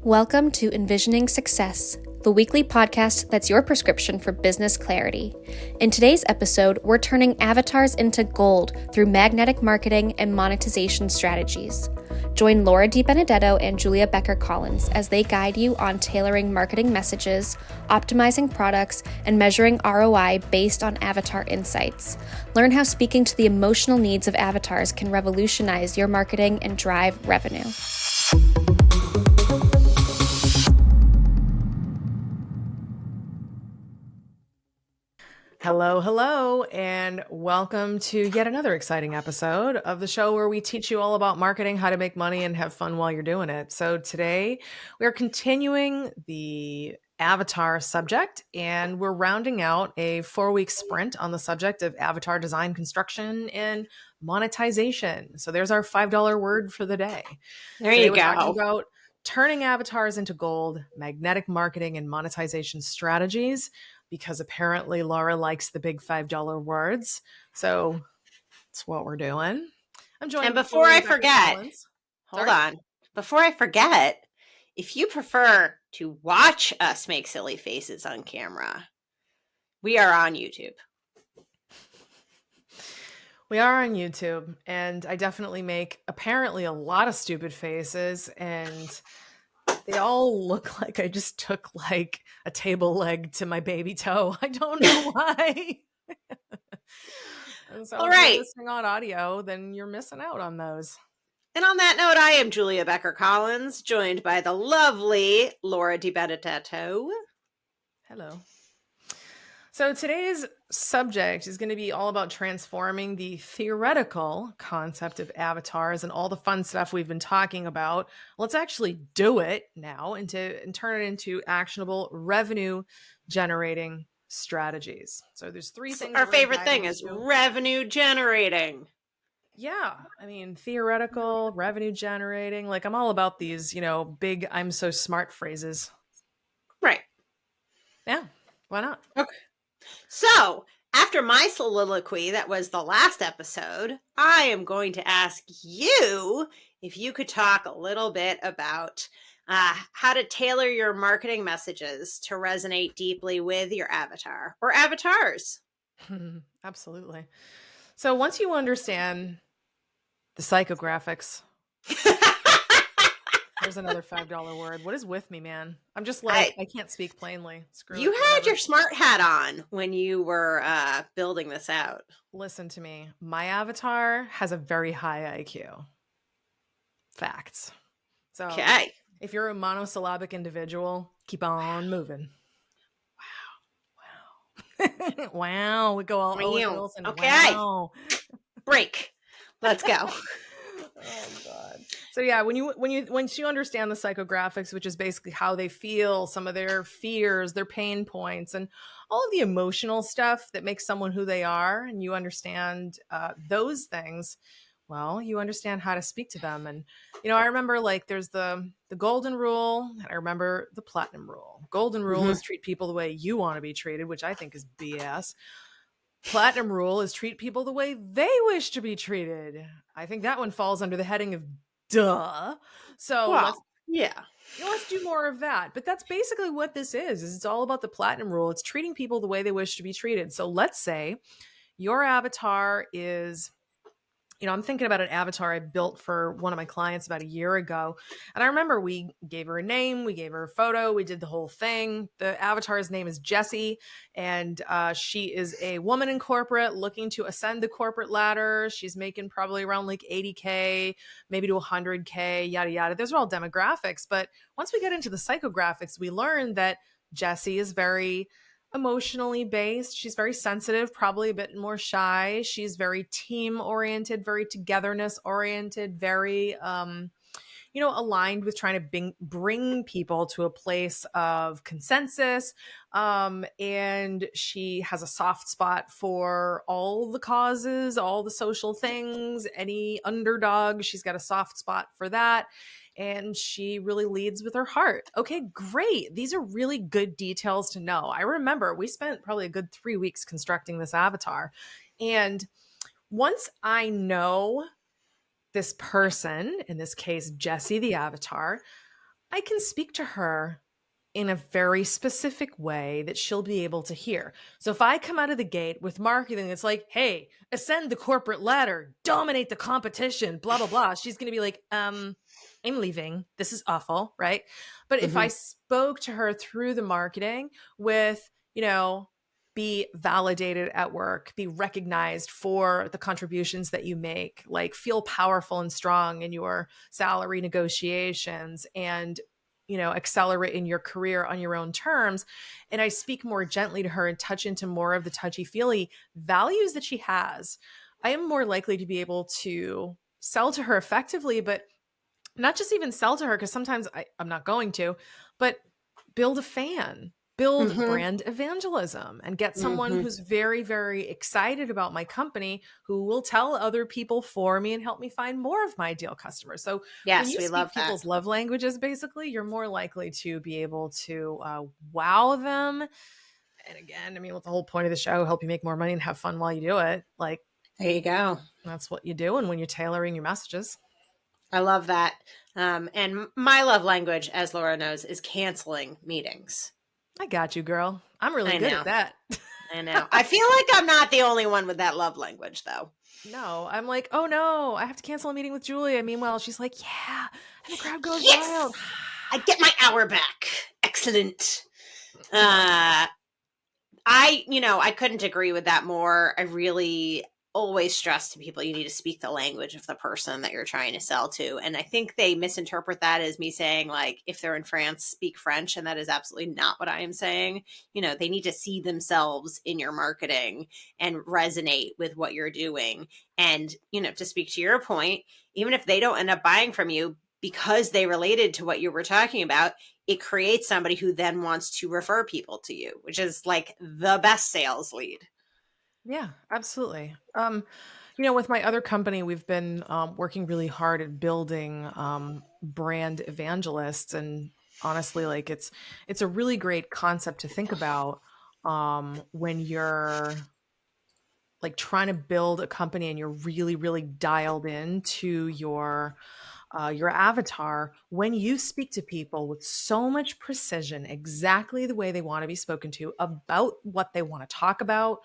Welcome to enVisioning Success, the weekly podcast that's your prescription for business clarity. In today's episode, we're turning avatars into gold through magnetic marketing and monetization strategies. Join Laura DiBenedetto and Julia Becker Collins as they guide you on tailoring marketing messages, optimizing products, and measuring ROI based on avatar insights. Learn how speaking to the emotional needs of avatars can revolutionize your marketing and drive revenue. Hello, and welcome to yet another exciting episode of the show where we teach you all about marketing, how to make money, and have fun while you're doing it. So today we are continuing the avatar subject, and we're rounding out a 4-week sprint on the subject of avatar design, construction, and monetization. So there's our $5 word for the day. Today we're talking about turning avatars into gold, magnetic marketing, and monetization strategies, because apparently Laura likes the big $5 words. So that's what we're doing. I'm joined. And before I forget, before I forget, if you prefer to watch us make silly faces on camera, we are on YouTube. We are on YouTube, and I definitely make apparently a lot of stupid faces, and they all look like I just took like a table leg to my baby toe. I don't know why. So all if right. you're listening on audio, then you're missing out on those. And on that note, I am Julia Becker Collins, joined by the lovely Laura DiBenedetto. Hello. So today's subject is going to be all about transforming the theoretical concept of avatars and all the fun stuff we've been talking about. Let's actually do it now and turn it into actionable revenue generating strategies. So there's three things. Our favorite thing is revenue generating. Yeah. I mean, theoretical, revenue generating. Like, I'm all about these, big I'm so smart phrases. Right. Yeah. Why not? Okay. So, after my soliloquy, that was the last episode, I am going to ask you if you could talk a little bit about how to tailor your marketing messages to resonate deeply with your avatar or avatars. Absolutely. So once you understand the psychographics, there's another $5 word. What is with me, man? I'm just like, I can't speak plainly. Screw you it, had whatever. your smart hat on when you were building this out. Listen to me. My avatar has a very high IQ. Facts. So if you're a monosyllabic individual, keep on moving. Wow. Wow. We go all Wilson. Okay. Wow. Break. Let's go. Oh God. So yeah, once you understand the psychographics, which is basically how they feel, some of their fears, their pain points, and all of the emotional stuff that makes someone who they are, and you understand those things, well, you understand how to speak to them. And I remember like there's the golden rule, and I remember the platinum rule. Golden rule is treat people the way you want to be treated, which I think is BS. Platinum rule is treat people the way they wish to be treated. I think that one falls under the heading of duh. So let's do more of that. But that's basically what this is it's all about the platinum rule. It's treating people the way they wish to be treated. So let's say your avatar is, I'm thinking about an avatar I built for one of my clients about a year ago. And I remember we gave her a name, we gave her a photo, we did the whole thing. The avatar's name is Jessie, and she is a woman in corporate looking to ascend the corporate ladder. She's making probably around like 80K, maybe to 100K, yada, yada. Those are all demographics. But once we get into the psychographics, we learn that Jessie is very emotionally based. She's very sensitive, probably a bit more shy. She's very team oriented, very togetherness oriented, very, aligned with trying to bring people to a place of consensus. And she has a soft spot for all the causes, all the social things, any underdog. She's got a soft spot for that. And she really leads with her heart. Okay, great. These are really good details to know. I remember we spent probably a good 3 weeks constructing this avatar. And once I know this person, in this case, Jessie, the avatar, I can speak to her in a very specific way that she'll be able to hear. So if I come out of the gate with marketing that's like, hey, ascend the corporate ladder, dominate the competition, blah, blah, blah, she's going to be like, I'm leaving. This is awful, right? But if I spoke to her through the marketing with, be validated at work, be recognized for the contributions that you make, like feel powerful and strong in your salary negotiations, and accelerate in your career on your own terms. And I speak more gently to her and touch into more of the touchy-feely values that she has, I am more likely to be able to sell to her effectively, but not just even sell to her, because sometimes I'm not going to, but build a fan, build brand evangelism, and get someone who's very, very excited about my company, who will tell other people for me and help me find more of my ideal customers. So when Yes, you we speak love that. people's love languages, basically, you're more likely to be able to wow them. And again, I mean, with the whole point of the show, help you make more money and have fun while you do it. Like, There you go. that's what you do. And when you're tailoring your messages. I love that. And my love language, as Laura knows, is canceling meetings. I got you, girl. I'm really I good know. at that. I know. I feel like I'm not the only one with that love language, though. No, I'm like, oh no, I have to cancel a meeting with Julia. Meanwhile, she's like, yeah, and the crowd goes Yes! wild. I get my hour back. Excellent. I couldn't agree with that more. I really always stress to people, you need to speak the language of the person that you're trying to sell to. And I think they misinterpret that as me saying, like, if they're in France, speak French. And that is absolutely not what I am saying. They need to see themselves in your marketing and resonate with what you're doing. And, to speak to your point, even if they don't end up buying from you because they related to what you were talking about, it creates somebody who then wants to refer people to you, which is like the best sales lead. Yeah, absolutely. With my other company, we've been working really hard at building brand evangelists, and honestly, like it's a really great concept to think about when you're like trying to build a company and you're really, really dialed into your avatar. When you speak to people with so much precision, exactly the way they want to be spoken to, about what they want to talk about,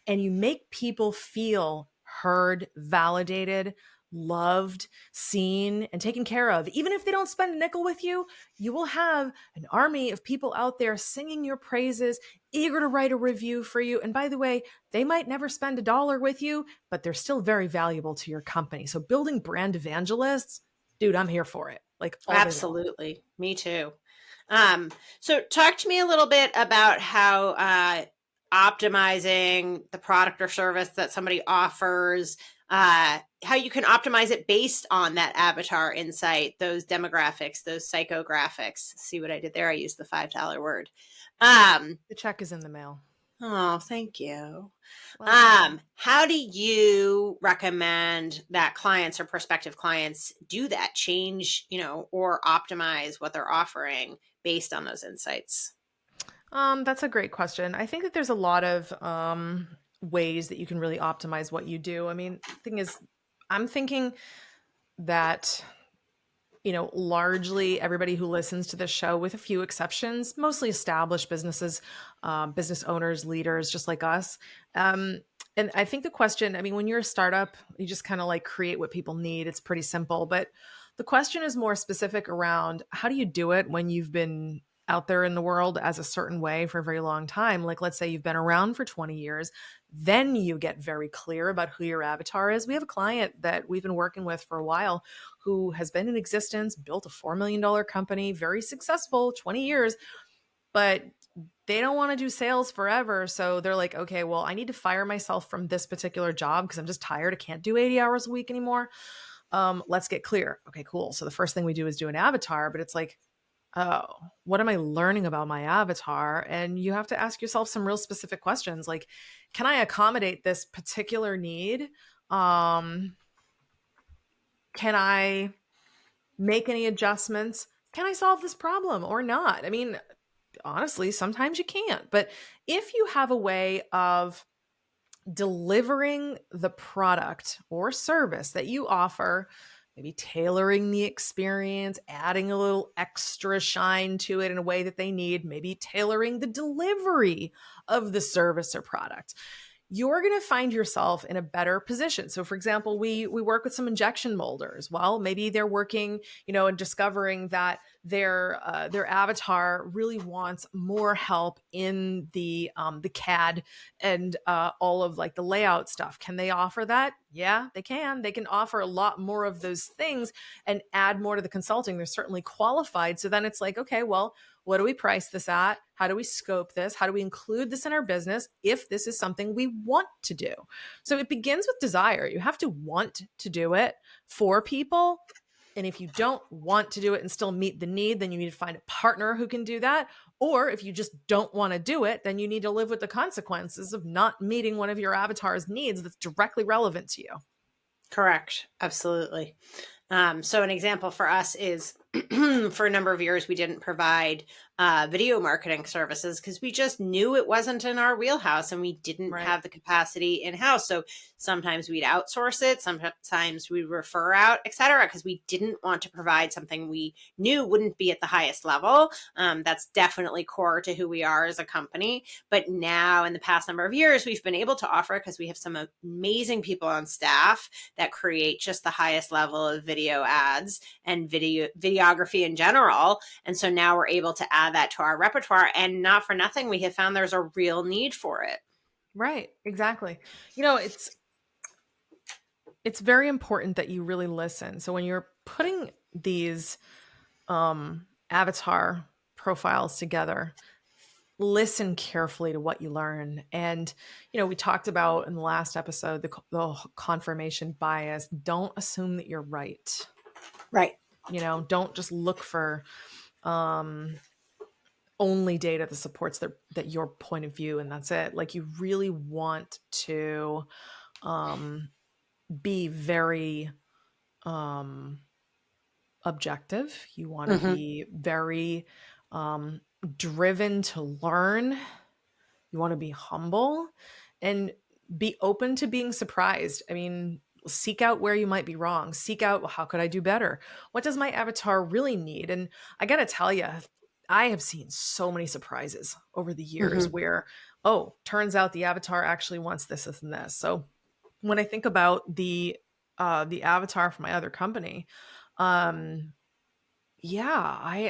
and you make people feel heard, validated, loved, seen, and taken care of, even if they don't spend a nickel with you, you will have an army of people out there singing your praises, eager to write a review for you. And by the way, they might never spend a dollar with you, but they're still very valuable to your company. So building brand evangelists, dude, I'm here for it. Like, absolutely. Me too. So talk to me a little bit about how optimizing the product or service that somebody offers, how you can optimize it based on that avatar insight, those demographics, those psychographics. See what I did there? I used the $5 word. The check is in the mail. Oh, thank you. Welcome. How do you recommend that clients or prospective clients do that, change, or optimize what they're offering based on those insights? That's a great question. I think that there's a lot of ways that you can really optimize what you do. I mean, the thing is, I'm thinking that largely everybody who listens to this show, with a few exceptions, mostly established businesses, business owners, leaders, just like us. And I think the question, I mean, when you're a startup, you just kind of like create what people need. It's pretty simple. But the question is more specific around how do you do it when you've been out there in the world as a certain way for a very long time? Like, let's say you've been around for 20 years, then you get very clear about who your avatar is. We have a client that we've been working with for a while who has been in existence, built a $4 million company, very successful, 20 years, but they don't want to do sales forever. So they're like, okay, well, I need to fire myself from this particular job because I'm just tired. I can't do 80 hours a week anymore. Let's get clear. Okay, cool. So the first thing we do is do an avatar, but it's like, oh, what am I learning about my avatar? And you have to ask yourself some real specific questions. Like, can I accommodate this particular need? Can I make any adjustments? Can I solve this problem or not? I mean, honestly, sometimes you can't. But if you have a way of delivering the product or service that you offer maybe tailoring the experience, adding a little extra shine to it in a way that they need, maybe tailoring the delivery of the service or product, you're going to find yourself in a better position. So for example, we work with some injection molders. Well, maybe they're working, and discovering that their avatar really wants more help in the CAD and all of like the layout stuff. Can they offer that? Yeah, they can. They can offer a lot more of those things and add more to the consulting. They're certainly qualified. So then it's like, okay, well, what do we price this at? How do we scope this? How do we include this in our business if this is something we want to do? So it begins with desire. You have to want to do it for people. And if you don't want to do it and still meet the need, then you need to find a partner who can do that. Or if you just don't want to do it, then you need to live with the consequences of not meeting one of your avatar's needs that's directly relevant to you. Correct. Absolutely. So an example for us is for a number of years, we didn't provide video marketing services because we just knew it wasn't in our wheelhouse and we didn't have the capacity in-house. So sometimes we'd outsource it, sometimes we'd refer out, et cetera, because we didn't want to provide something we knew wouldn't be at the highest level. That's definitely core to who we are as a company. But now in the past number of years, we've been able to offer because we have some amazing people on staff that create just the highest level of video ads and videography in general. And so now we're able to add that to our repertoire, and not for nothing, we have found there's a real need for it. Right. Exactly. It's very important that you really listen. So when you're putting these avatar profiles together, listen carefully to what you learn. And, we talked about in the last episode, the confirmation bias. Don't assume that you're right. Right. Don't just look for only data that supports that your point of view, and that's it. Like, you really want to be very objective. You want to be very driven to learn. You want to be humble and be open to being surprised. I mean, seek out where you might be wrong. Seek out, well, how could I do better? What does my avatar really need? And I got to tell you, I have seen so many surprises over the years where, turns out the avatar actually wants this, this, and this. So when I think about the avatar for my other company, I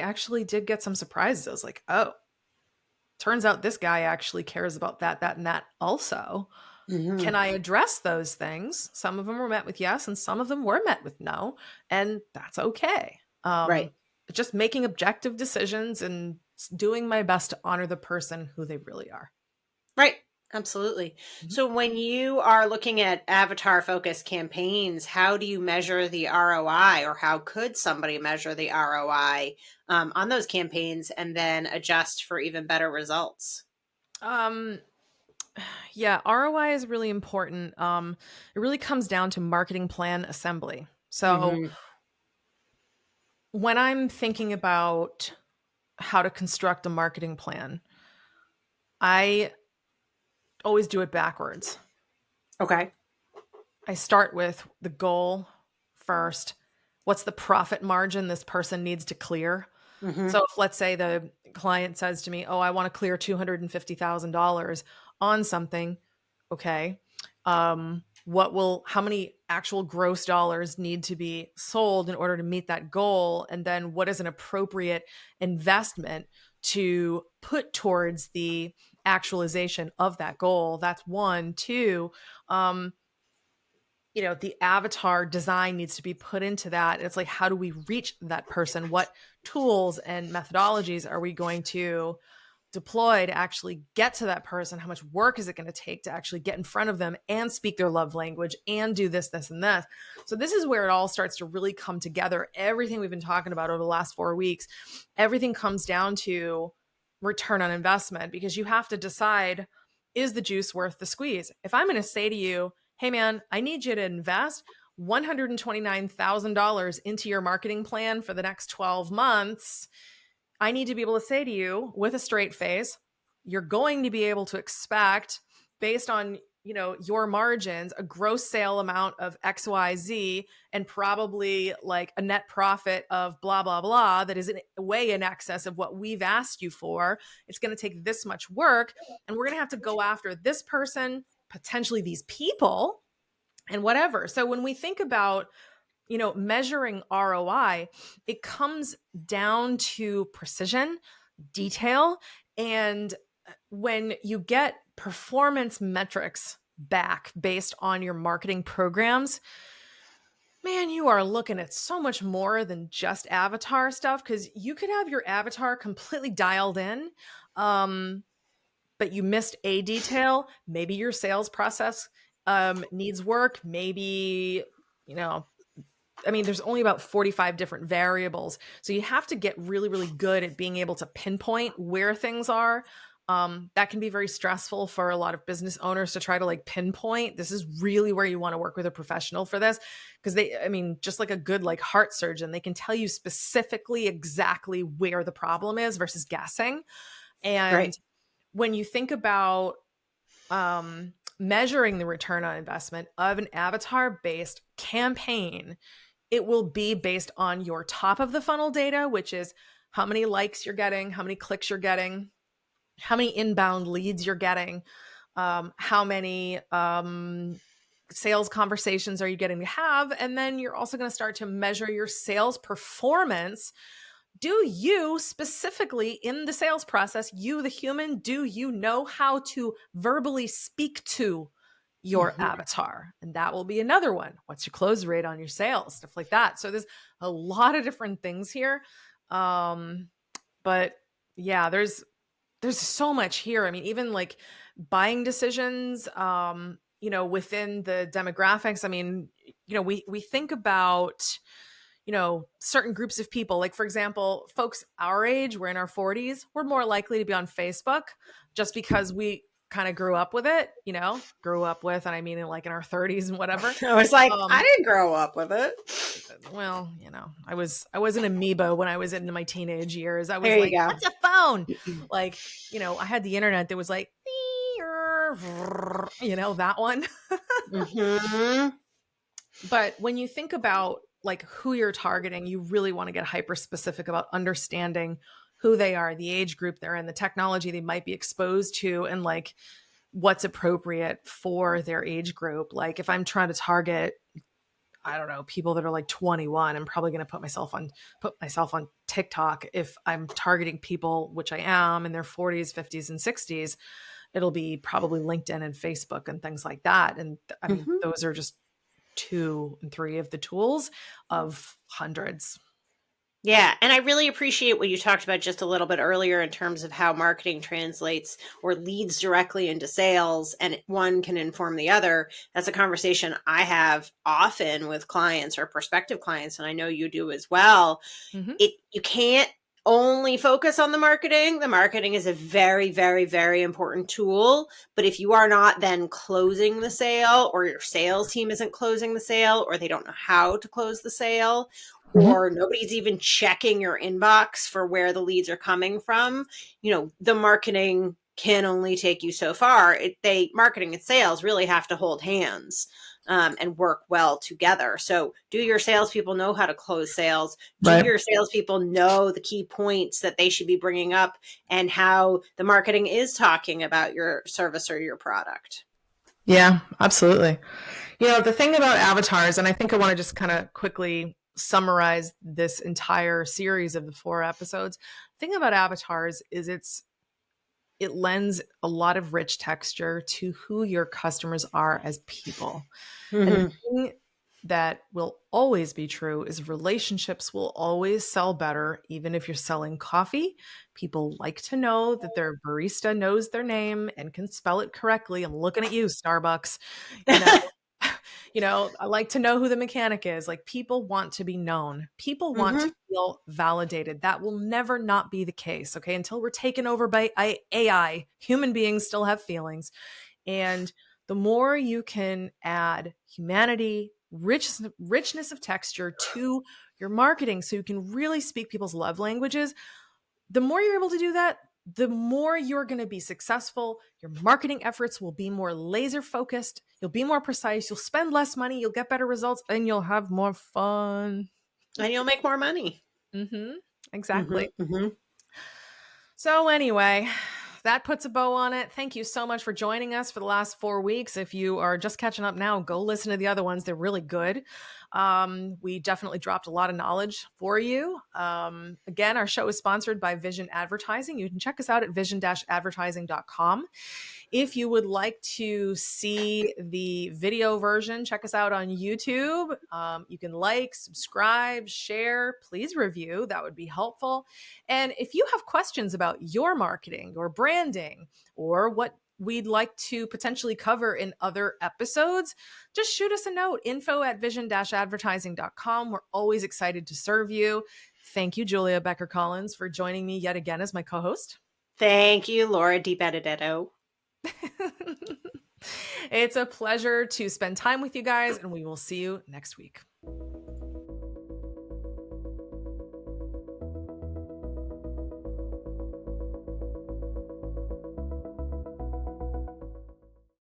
actually did get some surprises. I was like, turns out this guy actually cares about that, and that also. Can I address those things? Some of them were met with yes, and some of them were met with no, and that's okay. Right. Just making objective decisions and doing my best to honor the person who they really are. Right. Absolutely. So when you are looking at avatar focused campaigns, how do you measure the ROI, or how could somebody measure the ROI on those campaigns and then adjust for even better results? ROI is really important. It really comes down to marketing plan assembly. So when I'm thinking about how to construct a marketing plan, I always do it backwards. Okay. I start with the goal first. What's the profit margin this person needs to clear? So if, let's say, the client says to me, I want to clear $250,000 on something. Okay. How many actual gross dollars need to be sold in order to meet that goal? And then what is an appropriate investment to put towards the actualization of that goal? That's one. Two, the avatar design needs to be put into that. It's like, how do we reach that person? What tools and methodologies are we going to deploy to actually get to that person? How much work is it going to take to actually get in front of them and speak their love language and do this, this, and this? So this is where it all starts to really come together. Everything we've been talking about over the last 4 weeks, everything comes down to return on investment, because you have to decide, is the juice worth the squeeze? If I'm going to say to you, hey man, I need you to invest $129,000 into your marketing plan for the next 12 months, I need to be able to say to you with a straight face, you're going to be able to expect, based on your margins, a gross sale amount of XYZ, and probably like a net profit of blah, blah, blah, that is way in excess of what we've asked you for. It's going to take this much work, and we're going to have to go after this person, potentially these people, and whatever. So when we think about, measuring ROI, it comes down to precision, detail, and when you get performance metrics back based on your marketing programs, man, you are looking at so much more than just avatar stuff, because you could have your avatar completely dialed in, but you missed a detail. Maybe your sales process needs work. Maybe, there's only about 45 different variables. So you have to get really, really good at being able to pinpoint where things are. That can be very stressful for a lot of business owners to try to like pinpoint. This is really where you want to work with a professional for this, because just like a good like heart surgeon, they can tell you specifically exactly where the problem is versus guessing. And Right. when you think about measuring the return on investment of an avatar-based campaign, it will be based on your top of the funnel data, which is how many likes you're getting, how many clicks you're getting, how many inbound leads you're getting, how many sales conversations are you getting to have. And then you're also going to start to measure your sales performance. Do you specifically in the sales process, you, the human, do you know how to verbally speak to your avatar? And that will be another one. What's your close rate on your sales? Stuff like that. So there's a lot of different things here. But yeah, there's so much here. Even like buying decisions, within the demographics. We think about, certain groups of people, like for example, folks our age, we're in our 40s, we're more likely to be on Facebook just because we kind of grew up with it, and I mean in like in our 30s and whatever. I was like, I didn't grow up with it. Well, I was an amoeba when I was in my teenage years. I was There you like, go. what's a phone? Like, I had the internet that was like, that one. But when you think about like who you're targeting, you really want to get hyper specific about understanding who they are, the age group they're in, the technology they might be exposed to, and like what's appropriate for their age group. Like if I'm trying to target, I don't know, people that are like 21, I'm probably going to put myself on TikTok. If I'm targeting people, which I am, in their 40s, 50s, and 60s, it'll be probably LinkedIn and Facebook and things like that. And those are just 2 and 3 of the tools of hundreds. Yeah. And I really appreciate what you talked about just a little bit earlier in terms of how marketing translates or leads directly into sales, and one can inform the other. That's a conversation I have often with clients or prospective clients, and I know you do as well. You can't only focus on the marketing. The marketing is a very, very, very important tool. But if you are not then closing the sale, or your sales team isn't closing the sale, or they don't know how to close the sale, or nobody's even checking your inbox for where the leads are coming from, the marketing can only take you so far. Marketing and sales really have to hold hands and work well together. So do your salespeople know how to close sales? Do your salespeople know the key points that they should be bringing up and how the marketing is talking about your service or your product? Yeah, absolutely. The thing about avatars, and I think I want to just kind of quickly summarize this entire series of the 4 episodes. The thing about avatars is it lends a lot of rich texture to who your customers are as people. And the thing that will always be true is relationships will always sell better, even if you're selling coffee. People like to know that their barista knows their name and can spell it correctly. I'm looking at you, Starbucks. I like to know who the mechanic is. Like, people want to be known. People want to feel validated. That will never not be the case. Okay. Until we're taken over by AI, human beings still have feelings. And the more you can add humanity, richness of texture to your marketing, so you can really speak people's love languages, the more you're able to do that, the more you're going to be successful. Your marketing efforts will be more laser focused. You'll be more precise. You'll spend less money. You'll get better results, and you'll have more fun. And you'll make more money. Exactly. Mm-hmm. So anyway, that puts a bow on it. Thank you so much for joining us for the last 4 weeks. If you are just catching up now, go listen to the other ones. They're really good. We definitely dropped a lot of knowledge for you. Again, our show is sponsored by Vision Advertising. You can check us out at vision-advertising.com. If you would like to see the video version, check us out on YouTube. You can like, subscribe, share, please review. That would be helpful. And if you have questions about your marketing or branding or what we'd like to potentially cover in other episodes, just shoot us a note, info@vision-advertising.com. We're always excited to serve you. Thank you, Julia Becker Collins, for joining me yet again as my co-host. Thank you, Laura DiBenedetto. It's a pleasure to spend time with you guys, and we will see you next week.